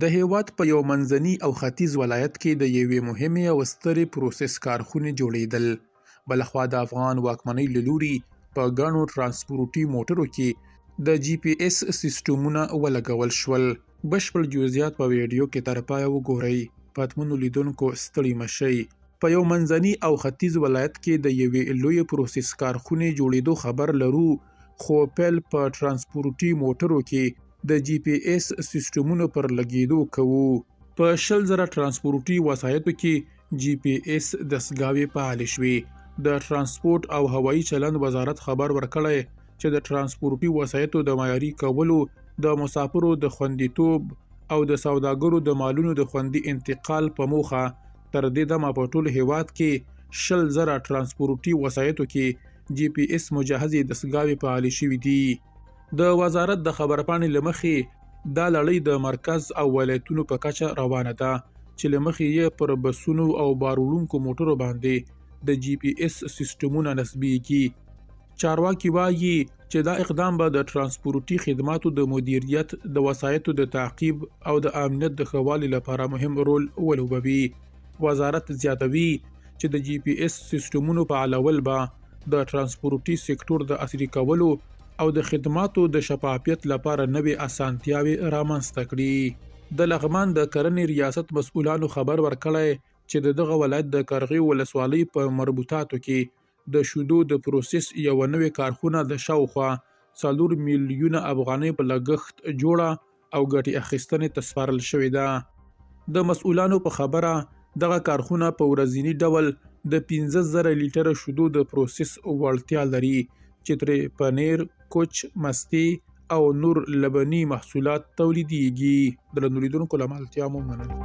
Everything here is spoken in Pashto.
د هیواد په یو منځني او ختیځ ولایت کې د یوې مهمې او سترې پروسس کارخونې جوړېدل. بلخوا د افغان واکمنۍ له لوري په ګڼو ترانسپورټي موټرو کې د جی پی ایس سیسټمونه ولګول شول. بشپړ جزئیات په ویډیو کې تر پایه وګورئ. پاتمنو لیدونکو ستړي مشئ. په یو منځني او ختیځ ولایت کې د یوې لوی پروسس کارخونې جوړېدو خبر لرو، خو پیل په ترانسپورټي موټرو کې د جی پی ایس سیسټمونو پر لګېدو کوو. په 20,000 ترانسپورټي وسایطو کې جی پی ایس دستګاوې فعالې شوې. د ترانسپورټ او هوایي چلند وزارت خبر ورکړی چې د ترانسپورټي وسایطو د معیاري کولو، د مسافرو د خوندیتوب او د سوداګرو د مالونو د خوندي انتقال په موخه تر دې دمه په ټول هیواد کې 20,000 ترانسپورټي وسایطو کې جی پی ایس مجهزې دستګاوې فعالې شوې دي. د وزارت د خبرپاڼې له مخې دا لړۍ د مرکز او ولایتونو په کچه روانه ده، چې له مخې یې پر بسونو او بار وړونکو موټرو باندې د جی پی ایس سیسټمونه نصبېږي. چارواکي وایي چې دا اقدام به د ترانسپورټي خدماتو د مدیریت، د وسایطو د تعقیب او د امنیت د ښه والي لپاره مهم رول ولوبوي. وزارت زیاتوي چې د جی پی ایس سیسټمونو فعالول به د ترانسپورټي سکتور د عصري کولو او د خدماتو د شفافیت لپاره نوې اسانتیاوې رامنځته کړي. د لغمان د کرنې ریاست مسؤلانو خبر ورکړی چې دغه ولایت د قرغې ولسوالۍ په مربوطاتو کې د شیدو د پروسس یوه نوې کارخونه د شاوخوا 4 میلیونه افغانۍ په لګښت جوړه او ګټې اخیستنې ته سپارل شوې ده. د مسؤلانو په خبره دغه کارخونه په ورځني ډول د 15,000 لیټره شیدو د پروسس وړتیا لري، چې ترې پنیر، کوچ، مستې او نور لبني محصولات تولیدېږي. درنو لیدونکو له ملتیا مو مننه.